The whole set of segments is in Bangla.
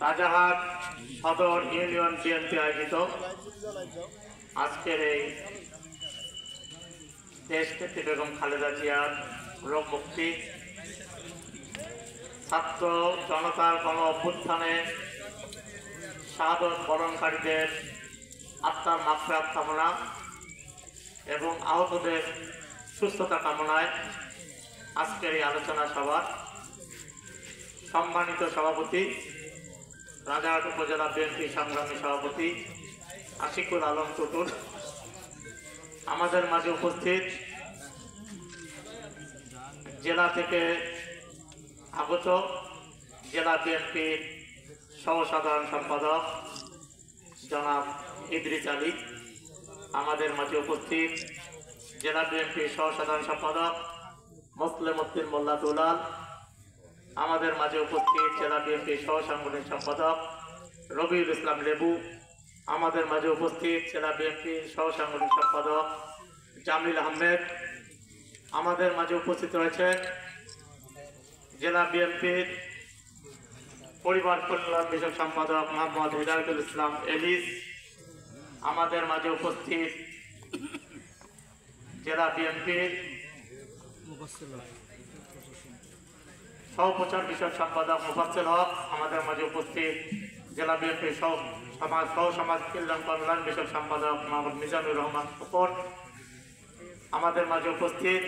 রাজারহাট সদর ইউনিয়ন বিএনপি আয়োজিত আজকের এই দেশনেত্রী বেগম খালেদা জিয়ার রোগ মুক্তি ছাত্র জনতার গণ অভ্যুত্থানে শাহাদত বরণকারীদের আত্মার মাগফিরাত কামনা এবং আহতদের সুস্থতা কামনায় আজকের এই আলোচনা সভার সম্মানিত সভাপতি রাজারহাট উপজেলা বিএনপি সংগ্রামী সভাপতি আশিকুল আলম টুটুল, আমাদের মাঝে উপস্থিত জেলা থেকে আগত জেলা বিএনপির সহ সাধারণ সম্পাদক জনাব ইদ্রিস আলী, আমাদের মাঝে উপস্থিত জেলা বিএনপির সহ সাধারণ সম্পাদক মুসলিম উদ্দিন মোল্লা দুলাল, আমাদের মাঝে উপস্থিত জেলা বিএনপির সহ সাংগঠনিক সম্পাদক রবিউল ইসলাম লেবু, আমাদের মাঝে উপস্থিত জেলা বিএনপির সহ সাংগঠনিক সম্পাদক জামিল আহমেদ, আমাদের মাঝে উপস্থিত রয়েছে জেলা বিএনপির পরিবার কল্যাণ বিষয়ক সম্পাদক মোহাম্মদ হিদায়তুল ইসলাম এলিস, আমাদের মাঝে উপস্থিত জেলা বিএনপির সহপ্রচার বিষয়ক সম্পাদক মুফাজ্জল হক, আমাদের মাঝে উপস্থিত জেলা বিএনপির সহ সমাজ কল্যাণ বিষয়ক সম্পাদক মোহাম্মদ মিজানুর রহমান ফুকন, আমাদের মাঝে উপস্থিত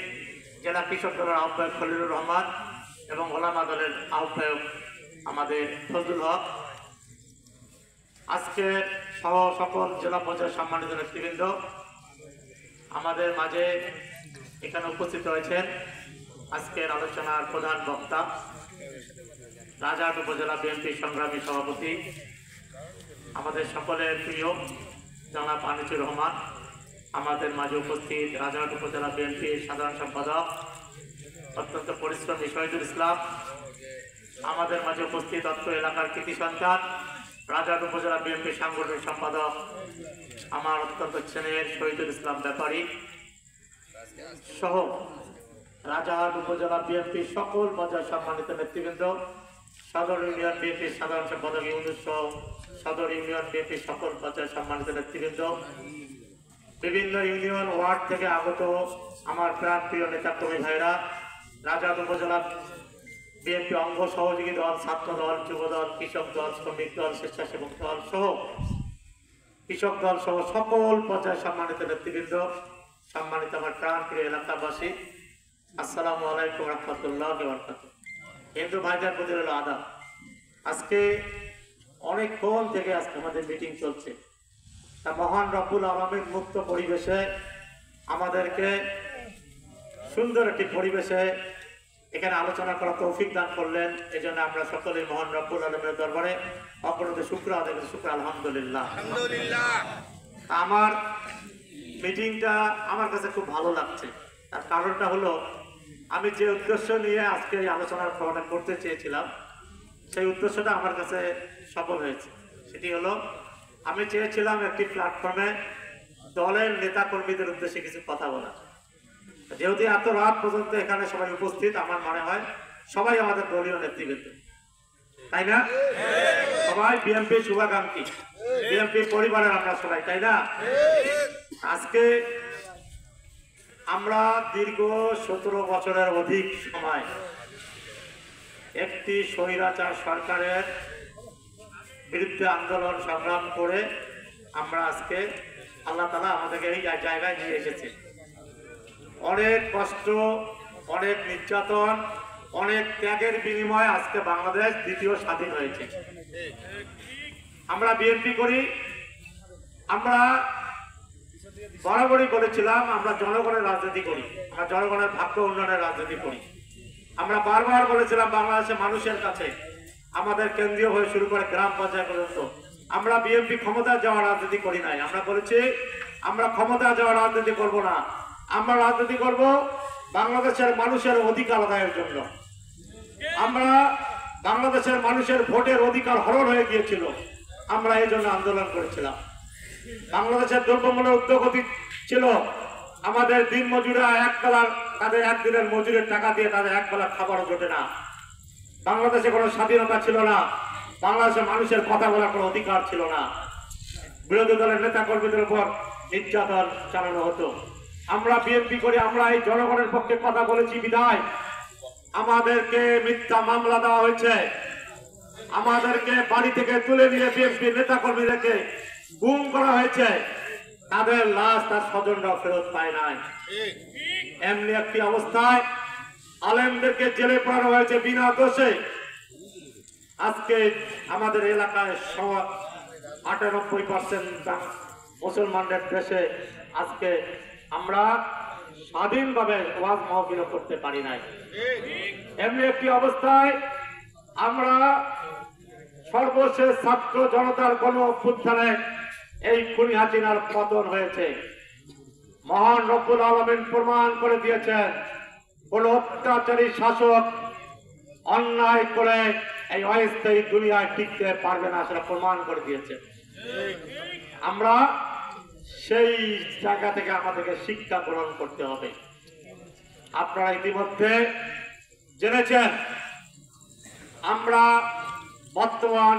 জেলা কৃষক দলের আহ্বায়ক খলিলুর রহমান এবং ওলামা দলের আহ্বায়ক আমাদের ফজলুল হক। আজকে সহ সকল জেলা পর্যায়ের সম্মানিত নেতৃবৃন্দ, আমাদের মাঝে এখানে উপস্থিত রয়েছেন আজকের আলোচনার প্রধান বক্তা রাজারহাট উপজেলা বিএনপি সংগ্রামী সভাপতি আমাদের সকলের প্রিয় জনাব আনিসুর রহমান, আমাদের মাঝে উপস্থিত রাজারহাট উপজেলা বিএনপির সাধারণ সম্পাদক অত্যন্ত পরিশ্রমী শহীদুল ইসলাম, আমাদের মাঝে উপস্থিত অত্র এলাকার কৃতি সন্তান রাজারহাট উপজেলা বিএনপির সাংগঠনিক সম্পাদক আমার অত্যন্ত স্নেহের শহীদুল ইসলাম ব্যাপারী সহ রাজারহাট উপজেলা বিএনপির সকল পর্যায়ের সম্মানিত নেতৃবৃন্দ, সদর ইউনিয়ন বিএনপির সাধারণ সম্পাদক ইউনুস সহ সদর ইউনিয়ন বিএনপির সকল পর্যায়ের সম্মানিত নেতৃবৃন্দ, বিভিন্ন ইউনিয়ন ওয়ার্ড থেকে আগত আমার প্রাণপ্রিয় নেতাকর্মী ভাইরা, রাজারহাট উপজেলা বিএনপি অঙ্গ সহযোগী দল, ছাত্র দল, যুব দল, কৃষক দল, শ্রমিক দল, স্বেচ্ছাসেবক দল সহ কৃষক দল সহ সকল পর্যায়ের সম্মানিত নেতৃবৃন্দ, সম্মানিত আমার প্রাণপ্রিয় এলাকাবাসী, আসসালামু আলাইকুম রহমতুল্লাহ বারাকাতুহু। হিন্দু ভাইদের প্রতি হলো আদাব। আজকে অনেকক্ষণ থেকে আজকে আমাদের মিটিং চলছে, তা মহান রব্বুল আলামিন মুক্ত পরিবেশে আমাদেরকে সুন্দর একটি পরিবেশে এখানে আলোচনা করার তৌফিক দান করলেন। এই জন্য আমরা সকলেই মহান রব্বুল আলামিনের দরবারে অপরতে শুকর আদায় করি, শুকর আলহামদুলিল্লাহ। আমার মিটিংটা আমার কাছে খুব ভালো লাগছে, তার কারণটা হলো আমি যে উদ্দেশ্য নিয়ে আজকে এই আলোচনার ফোনটা করতে চেয়েছিলাম সেই উদ্দেশ্যটা আমার কাছে সফল হয়েছে। সেটি হলো আমি চেয়েছিলাম একটি প্ল্যাটফর্মে দলের নেতাকর্মীদের উদ্দেশ্যে কিছু কথা বলা। যেহেতু এত রাত পর্যন্ত এখানে সবাই উপস্থিত, আমার মনে হয় সবাই আমাদের দলীয় নেতৃবৃন্দ, তাই না? সবাই বিএনপি শুভাকাঙ্ক্ষী, বিএনপি পরিবারের আমরা সবাই, তাই না? আজকে আমরা দীর্ঘ 17 বছরের অধিক সময় একটি স্বৈরাচার সরকারের বিরুদ্ধে আন্দোলন সংগ্রাম করে আমরা আজকে আল্লাহ তাআলা আমাদেরকে এই জায়গায় নিয়ে এসেছে। অনেক কষ্ট, অনেক নির্যাতন, অনেক ত্যাগের বিনিময়ে আজকে বাংলাদেশ দ্বিতীয় স্বাধীন হয়েছে। আমরা বিএনপি করি, আমরা বরাবরই বলেছিলাম আমরা জনগণের রাজনীতি করি, আমরা জনগণের ভাগ্য উন্নয়নের রাজনীতি করি। আমরা বারবার বলেছিলাম বাংলাদেশের মানুষের কাছে, আমাদের কেন্দ্রীয় হয়ে শুরু করে গ্রাম পর্যায় পর্যন্ত আমরা বিএনপি ক্ষমতায় যাওয়ার রাজনীতি করি নাই। আমরা বলেছি আমরা ক্ষমতায় যাওয়ার রাজনীতি করব না, আমরা রাজনীতি করব বাংলাদেশের মানুষের অধিকার আদায়ের জন্য। আমরা বাংলাদেশের মানুষের ভোটের অধিকার হরণ হয়ে গিয়েছিল, আমরা এই জন্য আন্দোলন করেছিলাম। বাংলাদেশের দ্রব্যমূল্যের ঊর্ধ্বগতি ছিল, আমাদের দিন মজুরা একবেলা তাদের একদিনের মজুরের টাকা দিয়ে তাদের একবেলা খাবারও জোটে না। বাংলাদেশে কোনো স্বাধীনতা ছিল না, বাংলাদেশের মানুষের কথা বলার কোনো অধিকার ছিল না। বিরোধী দলের নেতা কর্মীদের উপর নির্যাতন চালানো হতো। আমরা বিএনপি করি, আমরা এই জনগণের পক্ষে কথা বলেছি বিদায় আমাদেরকে মিথ্যা মামলা দেওয়া হয়েছে। আমাদেরকে বাড়ি থেকে তুলে নিয়ে বিএনপি নেতা কর্মীদেরকে গুম করা হয়েছে। তাদের লাশ তার স্বজনরা ফেরত পায় নাই। এমনি একটি অবস্থায় আলেমদেরকে জেলে পড়ানো হয়েছে বিনা দোষে। আজকে আমাদের এলাকায় 98% মুসলমানদের দেশে আজকে আমরা স্বাধীনভাবে ওয়াজ মাহফিল করতে পারি নাই। এমনি একটি অবস্থায় আমরা সর্বশেষ ছাত্র জনতার গণ অভ্যুত্থানে এই খুনি হাসিনার পতন হয়েছে। মহান রব্বুল আলামিন প্রমাণ করে দিয়েছেন কোন অত্যাচারী শাসক অন্যায় করে এই অস্থায়ী দুনিয়ায় টিকতে পারবে না, সেটা প্রমাণ করে দিয়েছে। আমরা সেই জায়গা থেকে আমাদেরকে শিক্ষা গ্রহণ করতে হবে। আপনারা ইতিমধ্যে জেনেছেন আমরা বর্তমান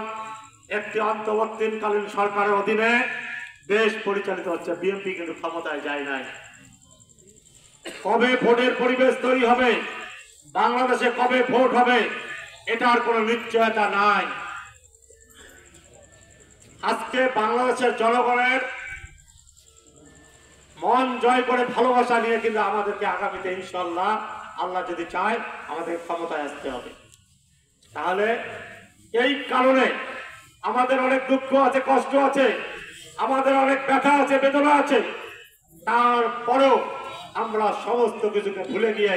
একটি অন্তর্বর্তীকালীন সরকারের অধীনে দেশ পরিচালিত হচ্ছে। বিএনপি কিন্তু ক্ষমতায় যায় নাই। কবে ভোটের পরিবেশ তৈরি হবে, বাংলাদেশে কবে ভোট হবে, এটার কোনো নিশ্চয়তা নাই। আজকে বাংলাদেশের জনগণের মন জয় করে ভালোবাসা নিয়ে কিন্তু আমাদেরকে আগামীতে ইনশাআল্লাহ আল্লাহ যদি চায় আমাদের ক্ষমতায় আসতে হবে। তাহলে এই কারণে আমাদের অনেক দুঃখ আছে, কষ্ট আছে, আমাদের অনেক ব্যথা আছে, বেদনা আছে। তারপরেও আমরা সমস্ত কিছুকে ভুলে গিয়ে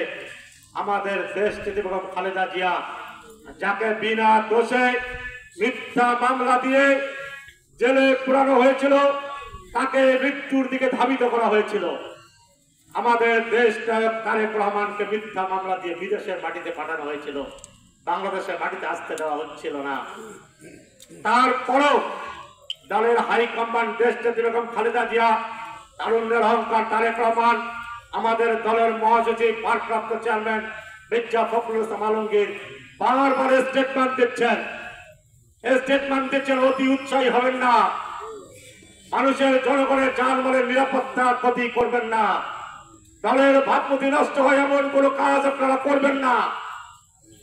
আমাদের দেশ নেত্রী বেগম খালেদা জিয়া, যাকে বিনা দোষে মিথ্যা মামলা দিয়ে জেলে পুরানো হয়েছিল, তাকে মৃত্যুর দিকে ধাবিত করা হয়েছিল। আমাদের দেশ নায়ক তারেক রহমানকে মিথ্যা মামলা দিয়ে বিদেশের মাটিতে পাঠানো হয়েছিল, বাংলাদেশের মাটিতে আসতে দেওয়া হচ্ছিল না। তারপরও দলের হাইকমান্ড দেশ নেত্রী বেগম খালেদা জিয়া, তারুণ্যের অহংকার তারেক রহমান, আমাদের দলের মহাসচিব ভারপ্রাপ্ত চেয়ারম্যান মির্জা ফখরুল ইসলাম আলমগীর বারবার স্টেটমেন্ট দিচ্ছেন অতি উৎসাহী হবেন না, মানুষের জনগণের জানমালের নিরাপত্তা ক্ষতি করবেন না, দলের ভাবমূর্তি নষ্ট হয় এমন কোন কাজ আপনারা করবেন না।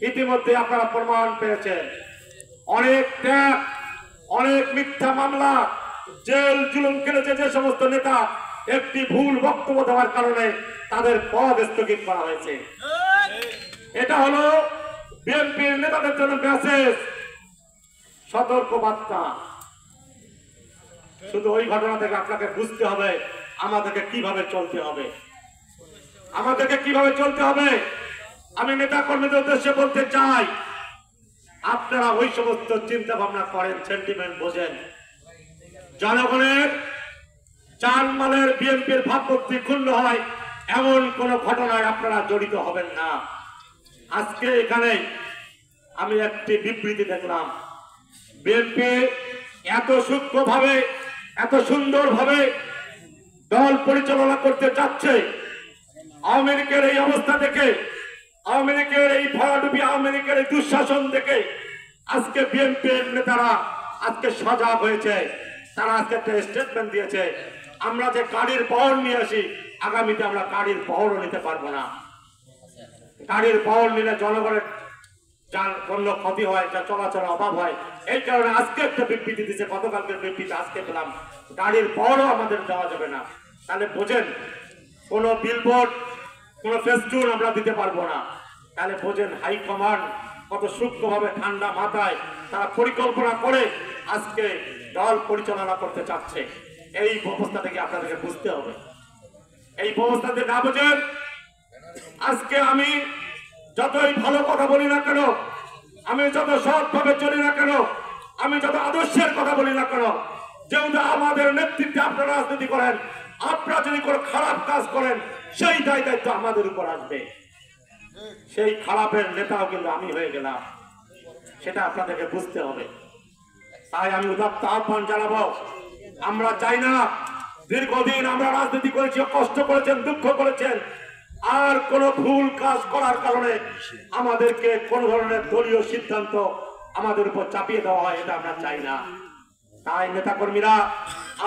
ইতিমধ্যে আপনারা প্রমাণ পেয়েছেন অনেক ত্যাগ, অনেক মিথ্যা মামলা, জেল জুলুম খেলেছে যে সমস্ত নেতা একটি ভুল বক্তব্য দেওয়ার কারণে তাদের পদ স্থগিত করা হয়েছে। এটা হলো বিএনপির নেতাদের জন্য মেসেজ, সতর্ক বার্তা। শুধু ওই ঘটনা থেকে আপনাকে বুঝতে হবে আমাদেরকে কিভাবে চলতে হবে, আমাদেরকে কিভাবে চলতে হবে। আমি নেতা কর্মীদের উদ্দেশ্যে বলতে চাই, আপনারা ওই সমস্ত চিন্তা ভাবনা করেন, সেন্টিমেন্ট বোঝেন। জনগণের জানমালের বিএনপির ভাবমূর্তি ক্ষুণ্ণ হয় এমন কোন ঘটনায় আপনারা জড়িত হবেন না। আজকে এখানে আমি একটি বিবৃতি দেখলাম, বিএনপি এত সূক্ষ্মভাবে, এত সুন্দরভাবে দল পরিচালনা করতে চাচ্ছে। আওয়ামী লীগের এই অবস্থা দেখে, আওয়ামী লীগের এই ভরাডুবি, আওয়ামী লীগের এই দুঃশাসন দেখে আজকে বিএনপির নেতারা আজকে সজাগ হয়েছে। তারা আজকে একটা স্টেটমেন্ট দিয়েছে, আমরা যে গাড়ির বহর নিয়ে আসি, আগামীতে আমরা গাড়ির বহরও নিতে পারবো না। গাড়ির বহর নিলে জনগণের যার পণ্য ক্ষতি হয়, যা চলাচলের অভাব হয়, এই কারণে আজকে একটা বিবৃতি দিচ্ছে। গতকালকে বিবৃতি আজকে পেলাম, গাড়ির বহরও আমাদের দেওয়া যাবে না। তাহলে বোঝেন কোন বিলবোর্ড, কোন ফেস্টুন আমরা দিতে পারবো না। তাহলে বোঝেন হাইকমান্ড কত সূক্ষ্মভাবে ঠান্ডা মাথায় তারা পরিকল্পনা করে আজকে দল পরিচালনা করতে চাচ্ছে। এই ব্যবস্থা থেকে আপনাদেরকে বুঝতে হবে। এই ব্যবস্থা থেকে না বোঝেন, আজকে আমি যতই ভালো কথা বলি না কেন, আমি যত সৎভাবে চলি না কেন, আমি যত আদর্শের কথা বলি না কেন, যেহেতু আমাদের নেতৃত্বে আপনারা রাজনীতি করেন, আপনারা যদি কোনো খারাপ কাজ করেন সেই দায়িত্ব আমাদের উপর আসবে। সেই খারাপের নেতাও কিন্তু আমি হয়ে গেলাম, সেটা আপনাদেরকে বুঝতে হবে। তাই আমি উদাত্ত আহ্বান জানাবো, আমরা চাই না দীর্ঘদিন আমরা রাজনীতি করেছি, কষ্ট করেছেন, দুঃখ করেছেন, আর কোন ভুল কাজ করার কারণে আমাদেরকে কোন ধরনের দলীয় সিদ্ধান্ত আমাদের উপর চাপিয়ে দেওয়া হয়, এটা আমরা চাই না। তাই নেতা কর্মীরা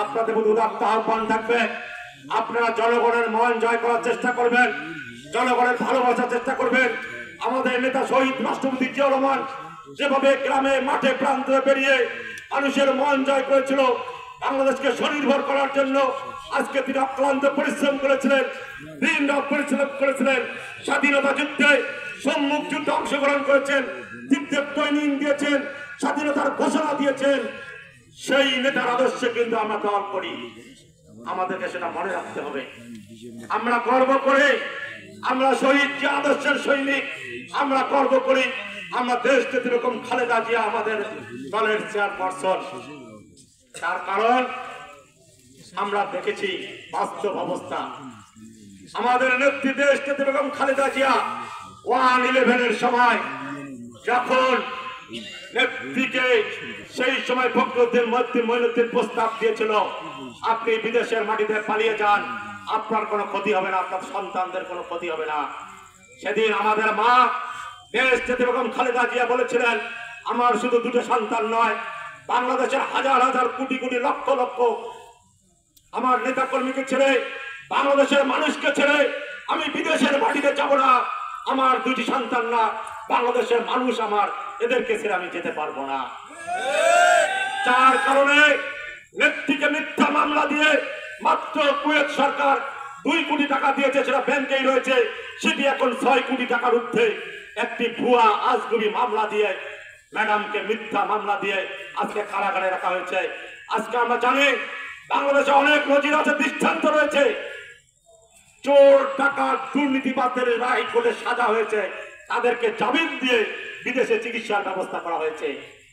আপনাদের প্রতি উদাত্ত আহ্বান থাকবে, আপনারা জনগণের মন জয় করার চেষ্টা করবেন, জনগণের ভালোবাসার চেষ্টা করবেন। আমাদের নেতা শহীদ রাষ্ট্রপতি জিয়াউর রহমান যেভাবে গ্রামে মাঠে প্রান্তরে বেরিয়ে মানুষের মন জয় করেছিল, বাংলাদেশকে স্বনির্ভর করার জন্য আজকে তিনি অক্লান্ত পরিশ্রম করেছিলেন, দিন রাত পরিশ্রম করেছিলেন, স্বাধীনতা যুদ্ধে সম্মুখ যুদ্ধে অংশগ্রহণ করেছেন, যুদ্ধের ট্রেনিং দিয়েছেন, স্বাধীনতার ঘোষণা দিয়েছেন। সেই নেতার আদর্শে কিন্তু আমরা দল করি, আমাদেরকে সেটা মনে রাখতে হবে। আমরা গর্ব করে, আমরা শহীদ যে আদর্শের সৈনিক, আমরা গর্ব করি আমরা দেশ যেরকম খালেদা জিয়া আমাদের দলের চেয়ারপারসন। তার কারণ আমরা দেখেছি বাস্তব অবস্থা। আমাদের নেত্রী দেশ যেরকম খালেদা জিয়া 1/11-এর সময় যখন নেত্রীকে সেই সময় ফখরুদ্দিন মঈনুদ্দিন প্রস্তাব দিয়েছিল, আপনি বিদেশের মাটিতে পালিয়ে যান, আপনার কোনো ক্ষতি হবে না, আপনার সন্তানদের কোনো ক্ষতি হবে না। সেদিন আমাদের মা দেশ যেরকম খালেদা জিয়া বলেছিলেন, আমার শুধু দুটো সন্তান নয়, বাংলাদেশের হাজার হাজার কোটি কোটি লক্ষ লক্ষ আমার নেতা কর্মীকে ছেড়ে, বাংলাদেশের মানুষকে ছেড়ে আমি বিদেশের মাটিতে যাব না। আমার দুটি সন্তান না, বাংলাদেশের মানুষ আমার, এদেরকে ছেড়ে আমি যেতে পারবো না। যার কারণে নেত্রীকে মিথ্যা মামলা দিয়ে মাত্র কুয়েত সরকার 2 কোটি টাকা দিয়েছে, সেটা ব্যাংকেই রয়েছে, সেটি এখন 6 কোটি টাকার ঊর্ধ্বে একটি ভুয়া আজগুবি মামলা দিয়ে ম্যাডামকে মিথ্যা মামলা দিয়ে আজকে কারাগারে রাখা হয়েছে। আজকে আমরা জানি বাংলাদেশে অনেক নজির আছে, দৃষ্টান্ত রয়েছে, চোর ডাকাত দুর্নীতিবাদদের রায় করে সাজা হয়েছে, তাদেরকে জামিন দিয়ে বিদেশে চিকিৎসার ব্যবস্থা করা হয়েছে।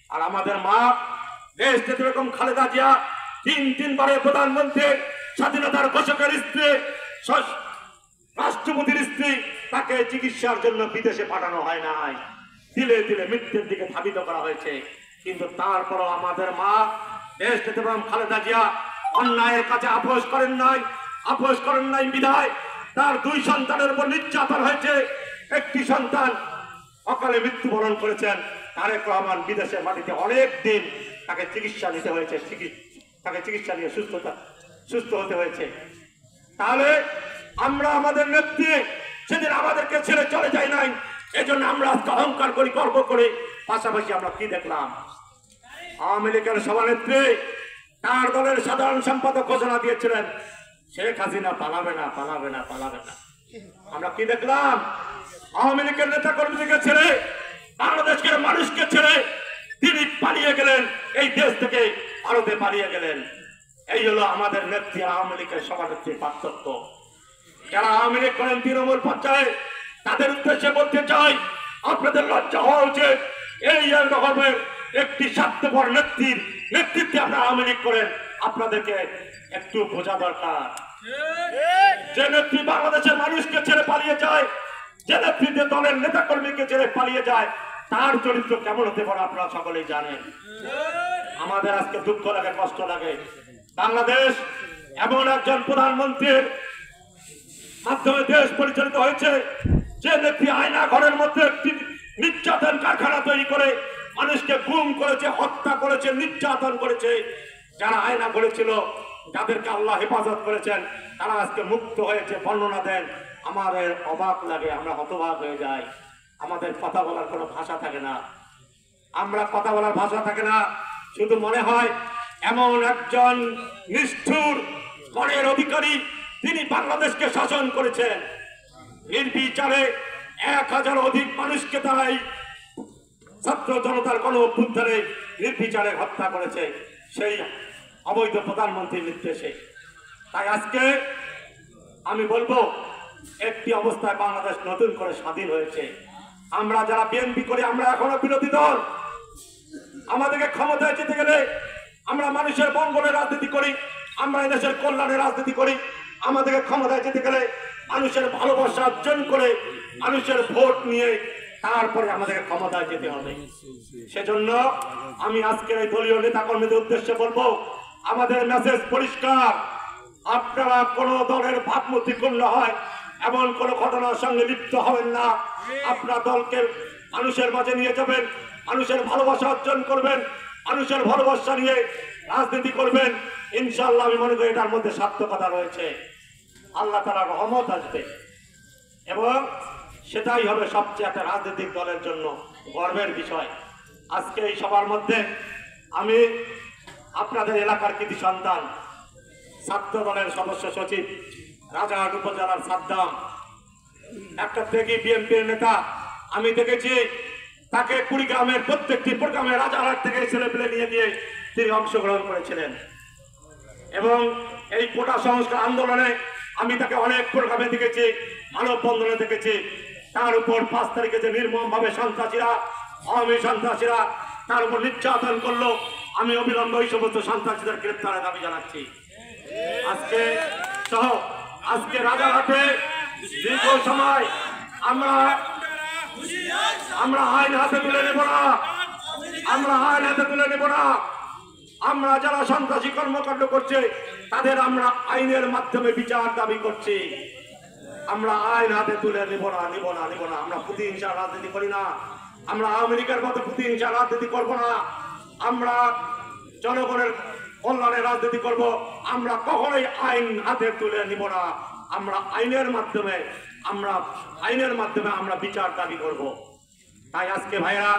আর আমাদের মা দেশ যেরকম খালেদা জিয়া 3 বারের প্রধানমন্ত্রী, স্বাধীনতার ঘোষকের স্ত্রী, রাষ্ট্রপতির স্ত্রী, তাকে চিকিৎসার জন্য বিদেশে পাঠানো হয় নাই, দিলে দিলে মৃত্যুর দিকে ধাবিত করা হয়েছে। কিন্তু তারপরও আমাদের মা দেশ যেরকম খালেদা জিয়া অন্যায়ের কাছে আপোষ করেন নাই বিধায় তার 2 সন্তানের উপর নির্যাতন হয়েছে। একটি সন্তান অকালে মৃত্যুবরণ করেছেন, তারেক রহমান বিদেশের মাটিতে অনেক দিন তাকে চিকিৎসা নিতে হয়েছে, তাকে চিকিৎসা নিয়ে সুস্থ হতে হয়েছে। তাহলে আমরা আমাদের নেত্রী সেদিন আমাদেরকে ছেড়ে চলে যায় নাই, এজন্য আমরা আজকে অহংকার করি, গর্ব করে। পাশাপাশি আমরা কি দেখলাম, আওয়ামী লীগের সভানেত্রী তার দলের সাধারণ সম্পাদক ঘোষণা দিয়েছিলেন শেখ হাসিনা পালাবে না। আমরা কি দেখলাম, আওয়ামী লীগের নেতা কর্মীদেরকে ছেড়ে, বাংলাদেশের মানুষকে ছেড়ে তিনি পালিয়ে গেলেন, এই দেশ থেকে ভারতে পালিয়ে গেলেন। এই হলো আমাদের নেত্রী আওয়ামী লীগের সভানেত্রীর পার্থক্য। যারা আওয়ামী লীগ করেন তৃণমূল পর্যায়ে, তাদের উদ্দেশ্যে বলতে চাই, আপনাদের লজ্জা হওয়া উচিত। এই রকমের একটি স্বার্থপর নেত্রীর নেতৃত্বে আপনারা আওয়ামী লীগ করেন, আপনাদেরকে একটু বোঝা দরকার। যে নেত্রী বাংলাদেশের মানুষকে ছেড়ে পালিয়ে যায়, যে নেতৃত্বে দলের নেতা কর্মীকে ছেড়ে পালিয়ে যায়, তার চরিত্র কেমন হতে পারে আপনারা সকলেই জানেন। আমাদের আজকে দুঃখ লাগে, কষ্ট লাগে, বাংলাদেশ এমন একজন প্রধানমন্ত্রীর মাধ্যমে দেশ পরিচালিত হয়েছে, যে নেত্রী আয়না ঘরের মধ্যে একটি নির্যাতন কারখানা তৈরি করে মানুষকে গুম করেছে, হত্যা করেছে, নির্যাতন করেছে। যারা আয়না করেছিল, যাদেরকে আল্লাহ হেফাজত করেছেন, তারা আজকে মুক্ত হয়েছে, বর্ণনা দেন। আমাদের অবাক লাগে, আমরা হতবাক হয়ে যাই, আমাদের কথা বলার কোনো ভাষা থাকে না, শুধু মনে হয় এমন একজন নিষ্ঠুর মনের অধিকারী, তিনি বাংলাদেশকে শাসন করেছেন নির্বিচারে। 1000 অধিক মানুষকে তারাই ছাত্র জনতার গণ অভ্যুত্থানে নির্বিচারে হত্যা করেছে সেই অবৈধ প্রধানমন্ত্রীর নির্দেশে। তাই আজকে আমি বলবো, একটি অবস্থায় বাংলাদেশ নতুন করে স্বাধীন হয়েছে। আমরা যারা বিএনপি করি, আমরা এখনো বিরোধী দল। আমাদেরকে ক্ষমতায় যেতে গেলে আমরা মানুষের মঙ্গলের রাজনীতি করি, আমরা দেশের কল্যাণের রাজনীতি করি। আমাদেরকে ক্ষমতায় যেতে গেলে মানুষের ভালোবাসা অর্জন করে, মানুষের ভোট নিয়ে তারপরে আমাদেরকে ক্ষমতায় যেতে হবে। সেজন্য আমি আজকের এই দলীয় নেতা কর্মীদের উদ্দেশ্যে বলবো, আমাদের মেসেজ পরিষ্কার, আপনারা কোন দলের ভাবমূর্তি করলে হয় এমন কোন ঘটনার সঙ্গে লিপ্ত হবেন না। আপনার দলকে মানুষের মাঝে নিয়ে যাবেন, মানুষের ভালোবাসা অর্জন করবেন, মানুষের ভালোবাসা নিয়ে রাজনীতি করবেন, ইনশাআল্লাহ আমি মনে করি এটার মধ্যে সার্থকতা রয়েছে। আল্লাহ তাআলার রহমত আসবে এবং সেটাই হবে সবচেয়ে একটা রাজনৈতিক দলের জন্য গর্বের বিষয়। আজকে এই সবার মধ্যে আমি আপনাদের এলাকার কৃতি সন্তান, ছাত্র দলের সদস্য সচিব, রাজারহাট উপজেলার সাদ্দাম, একটা থেকে বিএনপির নেতা, আমি দেখেছি তাকে কুড়িগ্রামের প্রত্যেকটি প্রোগ্রামে রাজারহাট থেকে ছেলেপেলে নিয়ে গিয়ে তিনি অংশগ্রহণ করেছিলেন এবং এই কোটা সংস্কার আন্দোলনে আমি তাকে অনেক প্রোগ্রামে দেখেছি, মানববন্ধনে দেখেছি। তার উপর 5 তারিখে যে নির্মমভাবে সন্ত্রাসীরা, আওয়ামী সন্ত্রাসীরা তার উপর নির্যাতন করলো, আমি অবিলম্বে ওই সমস্ত সন্ত্রাসীদের গ্রেপ্তারের দাবি জানাচ্ছি। আজকে রাজারহাটে দীর্ঘ সময় আমরা আইন হাতে তুলে নেব না, আমরা যারা সন্ত্রাসী কর্মকাণ্ড করছে তাদের আমরা আইনের মাধ্যমে বিচার দাবি করছি। আমরা আইন হাতে তুলে নেব না। আমরা প্রতিহিংসার রাজনীতি করি না, আমরা আওয়ামী লীগের মতো প্রতিহিংসার রাজনীতি করব না, আমরা জনগণের কল্যাণের রাজনীতি করব। আমরা কখনোই আইন হাতে তুলে নিব না, আমরা আইনের মাধ্যমে আমরা বিচার দাবি করব। তাই আজকে ভাইরা,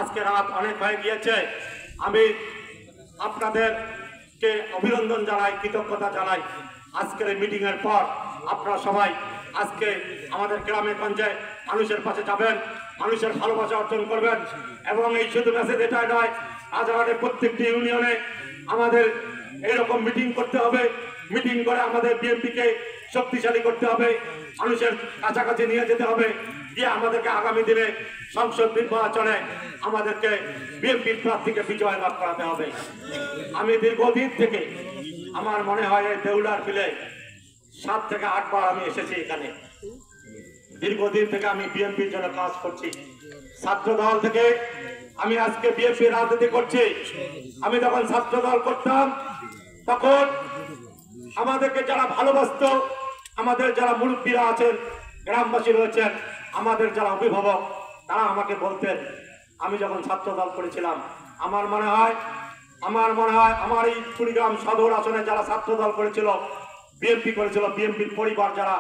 আজকে রাত অনেক হয়ে গিয়েছে, আমি আপনাদেরকে অভিনন্দন জানাই, কৃতজ্ঞতা জানাই। আজকের এই মিটিং এর পর আপনারা সবাই আজকে আমাদের গ্রামে গঞ্জে মানুষের পাশে যাবেন, মানুষের ভালোবাসা অর্জন করবেন এবং এই শুধু মেসেজ এটাই নয়, রাজারহাটের প্রত্যেকটি ইউনিয়নে আমাদের এইরকম মিটিং করতে হবে। মিটিং করে আমাদের বিএনপিকে শক্তিশালী করতে হবে, মানুষের কাছাকাছি নিয়ে যেতে হবে, গিয়ে আমাদেরকে আগামী দিনে সংসদ নির্বাচনে আমাদেরকে বিএনপির প্রার্থীকে বিজয় লাভ করাতে হবে। আমি দীর্ঘদিন থেকে, আমার মনে হয় এই দেউলার বিলে 7 থেকে 8 বার আমি এসেছি এখানে। দীর্ঘদিন থেকে আমি বিএনপির জন্য কাজ করছি, ছাত্র দল থেকে আমি আজকে বিএনপি রাজনীতি করছি। আমি যখন ছাত্র দল করতাম তখন আমাদেরকে যারা ভালোবাসত, আমাদের যারা মুরব্বীরা আছেন, গ্রামবাসী রয়েছেন, আমাদের যারা অভিভাবক, তারা আমাকে বলতেন, আমি যখন ছাত্র দল করেছিলাম, আমার মনে হয় আমার এই কুড়িগ্রাম সদর আসনে যারা ছাত্র দল করেছিল, বিএনপি করেছিল, বিএনপির পরিবার যারা,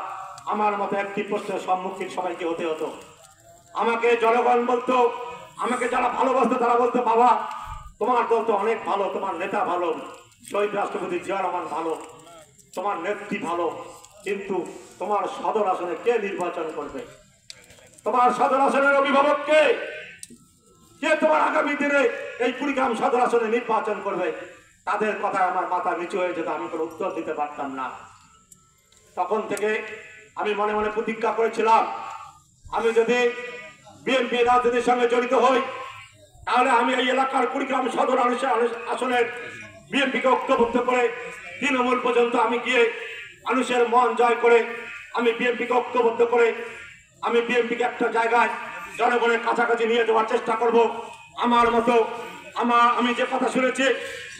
আমার মতো একটি প্রশ্নের সম্মুখীন সবাইকে হতে হতো। আমাকে জনগণ বলতো, আমাকে যারা ভালোবাসতো তারা বলতো, বাবা তোমার দল তো অনেক ভালো, তোমার নেতা ভালো, শহীদ রাষ্ট্রপতি জিয়া রহমান ভালো, তোমার নেত্রী ভালো, কিন্তু তোমার সদর আসনে কে নির্বাচন করবে? তোমার সদর আসনের অভিভাবক কে তোমার আগামী দিনে এই কুড়িগ্রাম সদর আসনে নির্বাচন করবে? তাদের কথায় আমার মাথা নিচু হয়ে যেত, আমি কোনো উত্তর দিতে পারতাম না। তখন থেকে আমি মনে মনে প্রতিজ্ঞা করেছিলাম, আমি যদি বিএনপি রাজনীতির সঙ্গে জড়িত হই, তাহলে আমি এই এলাকার কুড়িগ্রাম সদর আসনের বিএনপিকে ঐক্যবদ্ধ করে তৃণমূল পর্যন্ত আমি গিয়ে মানুষের মন জয় করে, আমি বিএনপিকে ঐক্যবদ্ধ করে, আমি বিএনপিকে একটা জায়গায় জনগণের কাছাকাছি নিয়ে যাওয়ার চেষ্টা করব। আমার মতো আমি যে কথা শুনেছি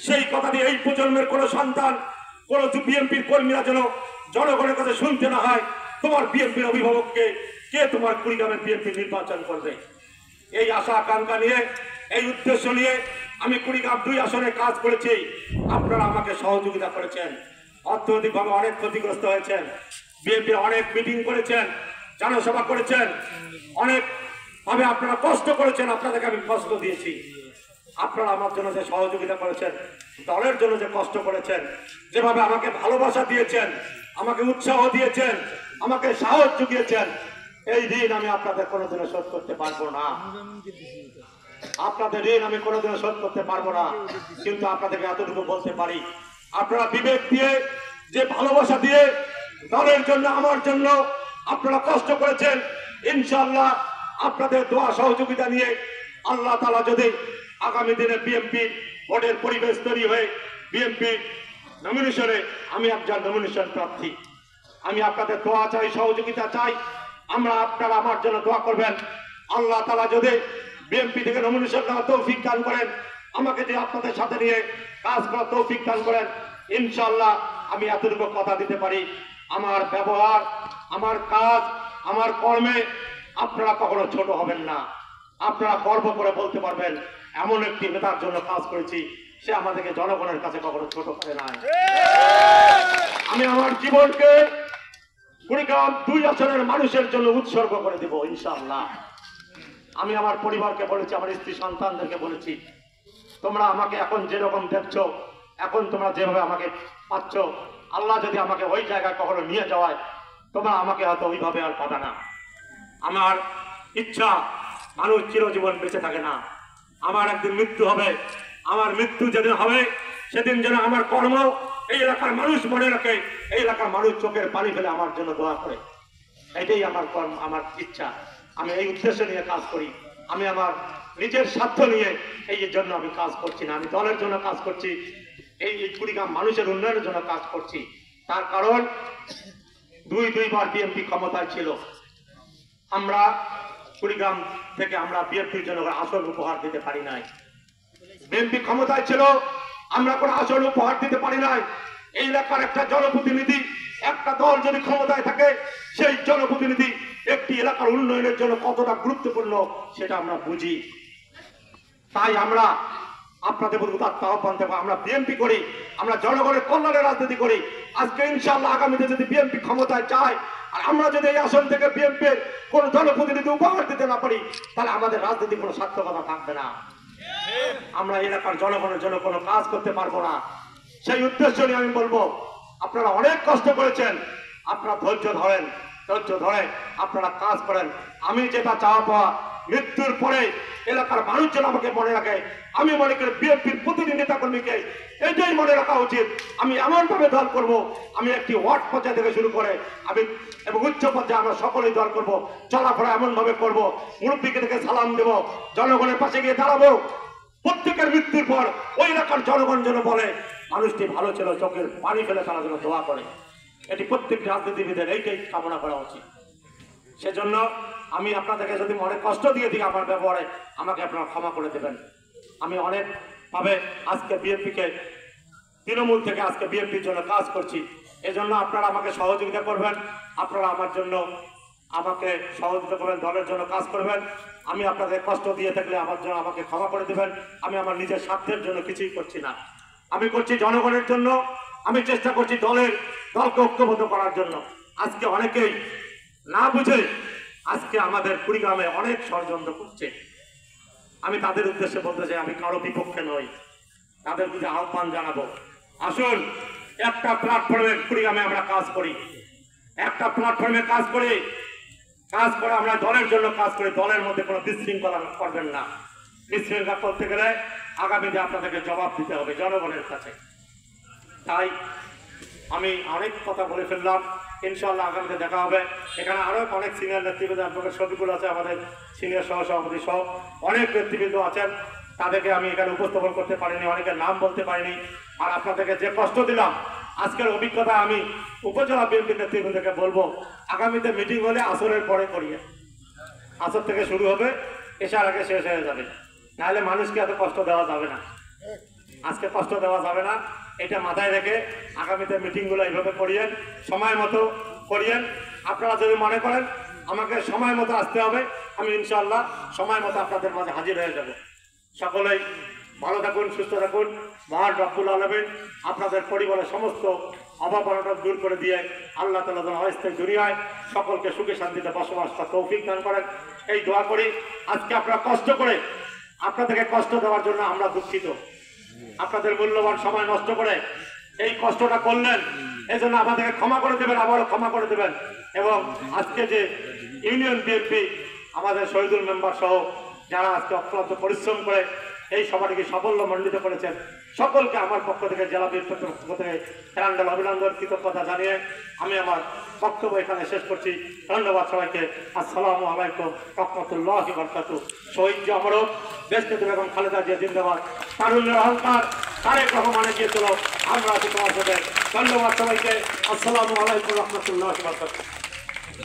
সেই কথা দিয়ে এই প্রজন্মের কোনো সন্তান, কোনো বিএনপির কর্মীরা যেন জনগণের কাছে শুনতে না হয়, তোমার বিএনপির অভিভাবককে কে তোমার কুড়িগ্রামের বিএনপি নির্বাচন করবে। এই আশা আকাঙ্ক্ষা নিয়ে, এই উদ্দেশ্য নিয়ে আমি কুড়িগ্রাম 2 আসনে কাজ করেছি। আপনারা আমাকে সহযোগিতা করেছেন, অর্থনৈতিকভাবে অনেক ক্ষতিগ্রস্ত হয়েছেন, বিএনপির অনেক মিটিং করেছেন, জনসভা করেছেন, অনেক ভাবে আপনারা কষ্ট করেছেন, আপনাদেরকে আমি কষ্ট দিয়েছি। আপনারা আমার জন্য যে সহযোগিতা করেছেন, দলের জন্য যে কষ্ট করেছেন, যেভাবে আমাকে ভালোবাসা দিয়েছেন, আমাকে উৎসাহ দিয়েছেন, আমাকে সাহস জুগিয়েছেন, এই ঋণ আমি আপনাদের কোনোদিনও শোধ করতে পারবো না। আপনাদের ঋণ আমি কোনোদিনও শোধ করতে পারবো না। কিন্তু আপনাদেরকে এতটুকু বলতে পারি, আপনারা বিবেক দিয়ে, যে ভালোবাসা দিয়ে দলের জন্য, আমার জন্য আপনারা কষ্ট করেছেন, ইনশাআল্লাহ আপনাদের দোয়া সহযোগিতা নিয়ে আল্লাহ তাআলা যদি আগামী দিনে বিএনপি ভোটের পরিবেশ তৈরি হয়ে বিএনপি নমিনেশনে আমি একজন নমিনেশন প্রার্থী, আমি আপনাদের দোয়া চাই, সহযোগিতা চাই। আপনারা আমার জন্য দোয়া করবেন। আল্লাহ তাআলা যদি বিএনপি থেকে নমিনেশন নেওয়ার তৌফিক দান করেন, আমাকে যদি আপনাদের সাথে নিয়ে কাজ করার তৌফিক দান করেন, ইনশাআল্লাহ আমি এতটুকু কথা দিতে পারি, আমার ব্যবহার, আমার কাজ, আমার কর্মে আপনারা কখনো ছোট হবেন না। আপনারা গর্ব করে বলতে পারবেন এমন একটি নেতার জন্য কাজ করেছি, সে আমাদেরকে জনগণের কাছে কখনো ছোট করে নাই। আমি আমার জীবনকে কুড়িগ্রাম 2 আসনের মানুষের জন্য উৎসর্গ করে দেব ইনশাআল্লাহ। আমি আমার পরিবারকে বলেছি, আমার স্ত্রী সন্তানদেরকে বলেছি, তোমরা আমাকে এখন যেরকম দেখছো, এখন তোমরা যেভাবে আমাকে পাচ্ছ, আল্লাহ যদি আমাকে ওই জায়গায় কখনো নিয়ে যাওয়ায়, তোমরা আমাকে হয়তো ওইভাবে আর পাবে না। আমার ইচ্ছা, মানুষ চিরজীবন বেঁচে থাকে না, আমার একদিন মৃত্যু হবে। আমার মৃত্যু যেদিন হবে সেদিন যেন আমার কর্ম এই এলাকার মানুষ মনে রাখে, এই এলাকার মানুষ চোখের পানি ফেলে আমার জন্য দোয়া করে। এটাই আমার কর্ম, আমার ইচ্ছা। আমি এই উদ্দেশ্য নিয়ে কাজ করি। আমি আমার নিজের স্বার্থ নিয়ে এই জন্য আমি কাজ করছি না, আমি দলের জন্য কাজ করছি, এই কুড়িগ্রাম মানুষের উন্নয়নের জন্য কাজ করছি। তার কারণ দুইবার বিএনপি ক্ষমতায় ছিল, আমরা কুড়িগ্রাম থেকে আমরা বিএনপির জন্য আসল উপহার দিতে পারি নাই। বিএনপি ক্ষমতায় ছিল, আমরা কোনো আসল উপহার দিতে পারি নাই। এই এলাকার একটা জনপ্রতিনিধি, একটা দল যদি ক্ষমতায় থাকে, সেই জনপ্রতিনিধি একটি এলাকার উন্নয়নের জন্য কতটা গুরুত্বপূর্ণ সেটা আমরা বুঝি। তাই আমরা আপনাদের প্রতি উদাত্ত আহ্বান দেবো, আমরা বিএনপি করি, আমরা জনগণের কল্যাণের রাজনীতি করি। আজকে ইনশাআল্লাহ আগামীতে যদি বিএনপি ক্ষমতায় যায়, আর আমরা যদি এই আসন থেকে বিএনপির কোন জনপ্রতিনিধি উপহার দিতে না পারি, তাহলে আমাদের রাজনীতি কোনো সার্থকতা থাকবে না। আমরা এলাকার জনগণের জন্য কোনো কাজ করতে পারবো না। সেই উদ্দেশ্য নিয়ে আমি বলবো, আপনারা অনেক কষ্ট করেছেন, আপনারা ধৈর্য ধরেন, ধৈর্য ধরে আপনারা কাজ করেন। আমি যেটা চাওয়া পাওয়া, মৃত্যুর পরে এলাকার মানুষজন আমাকে মনে রাখে। আমি মনে করি বিএনপির প্রতিটি নেতা কর্মীকে এটাই মনে রাখা উচিত। আমি এমন ভাবে দল করব, আমি একটি ওয়ার্ড পর্যায়ে থেকে শুরু করে আমি এবং উচ্চ পর্যায়ে আমরা সকলেই দল করব, চলাফেরা এমন ভাবে করব, মুরব্বীকে থেকে সালাম দেব, জনগণের পাশে গিয়ে দাঁড়াবো। প্রত্যেকের মৃত্যুর পর ওই এলাকার জনগণ যেন বলে মানুষটি ভালো ছিল, চোখের পানি ফেলে তারা যেন দোয়া করে। এটি প্রত্যেক রাজনীতিবিদের এইটাই কামনা করা উচিত। সেজন্য আমি আপনাদেরকে যদি অনেক কষ্ট দিয়ে দিই আমার ব্যবহারে, আমাকে আপনারা ক্ষমা করে দেবেন। আমি অনেকভাবে আজকে বিএনপিকে তৃণমূল থেকে আজকে বিএনপির জন্য কাজ করছি, এজন্য আপনারা আমাকে সহযোগিতা করবেন, আপনারা আমার জন্য আমাকে সহযোগিতা করবেন, দলের জন্য কাজ করবেন। আমি আপনাদের কষ্ট দিয়ে থাকলে আমার জন্য আমাকে ক্ষমা করে দেবেন। আমি আমার নিজের স্বার্থের জন্য কিছুই করছি না, আমি করছি জনগণের জন্য। আমি চেষ্টা করছি দলকে ঐক্যবদ্ধ করার জন্য। আজকে অনেকেই না বুঝে আজকে আমাদের কুড়িগ্রামে অনেক ষড়যন্ত্র করছে। আমি তাদের উদ্দেশ্যে বলতে চাই, আমি কারো বিপক্ষে নই, তাদের প্রতি আহ্বান জানাবো, আসুন একটা প্ল্যাটফর্মে কুড়িগ্রামে আমরা কাজ করি, একটা প্ল্যাটফর্মে কাজ করে আমরা দলের জন্য কাজ করি। দলের মধ্যে কোনো বিশৃঙ্খলা করবেন না। বিশৃঙ্খলা করতে গেলে আগামীতে আপনাদেরকে জবাব দিতে হবে জনগণের কাছে। তাই আমি অনেক কথা বলে ফেললাম, ইনশাআল্লাহ আগামীতে দেখা হবে। এখানে আরো অনেক সিনিয়র নেতৃবৃন্দ, অ্যাডভোকেট শফিকুল আছে, আমাদের সিনিয়র সহসভাপতি সহ অনেক নেতৃবৃন্দ আছেন, তাদেরকে আমি এখানে উপস্থাপন করতে পারিনি, অনেকের নাম বলতে পারিনি। আর আপনাদেরকে যে কষ্ট দিলাম, আজকের অভিজ্ঞতা আমি উপজেলা বিএনপি নেতৃবৃন্দকে বলবো, আগামীতে মিটিং হলে আসরের পরে করিয়ে, আসর থেকে শুরু হবে, এসার আগে শেষ হয়ে যাবে, নাহলে মানুষকে এত কষ্ট দেওয়া যাবে না। আজকে কষ্ট দেওয়া যাবে না, এটা মাথায় রেখে আগামীতে মিটিংগুলো এইভাবে করিয়েন, সময় মতো করিয়েন। আপনারা যদি মনে করেন আমাকে সময় মতো আসতে হবে, আমি ইনশাআল্লাহ সময় মতো আপনাদের মাঝে হাজির হয়ে যাব। সকলেই ভালো থাকুন, সুস্থ থাকুন। মহান রব্বুল আলামিন আপনাদের পরিবারের সমস্ত অভাব অনটন দূর করে দিয়ে আল্লাহ তাআলা যেন অস্থায়ী দুনিয়ায় সকলকে সুখে শান্তিতে বসবাস করার তৌফিক দান করেন, এই দোয়া করি। আজকে আপনারা কষ্ট করে, আপনাদেরকে কষ্ট দেওয়ার জন্য আমরা দুঃখিত। আপনাদের মূল্যবান সময় নষ্ট করে এই কষ্টটা করলেন, এই জন্য আমাদেরকে ক্ষমা করে দেবেন, আবারও ক্ষমা করে দেবেন। এবং আজকে যে ইউনিয়ন বিএনপি আমাদের শহীদুল মেম্বার সহ যারা আজকে অক্লান্ত পরিশ্রম করে এই সভাটিকে সাফল্য মণ্ডিত করেছেন, সকলকে আমার পক্ষ থেকে, জেলা বিএনপির পক্ষ থেকে প্রাঞ্জল অভিনন্দন, কৃতজ্ঞতা জানিয়ে আমি আমার বক্তব্য এখানে শেষ করছি। ধন্যবাদ সবাইকে। আসসালামু আলাইকুম রাহমাতুল্লাহি ওয়া বারাকাতুহু। শহীদ যে অমর দেশনেত্রী বেগম খালেদা জিয়া জিন্দাবাদ, তারুণ্যের অহংকার তারেক রহমানের গিয়ে চলো, আমরা আছি তোমার সাথে। ধন্যবাদ সবাইকে। আসসালামু আলাইকুম রাহমাতুল্লাহি ওয়া বারাকাতুহু।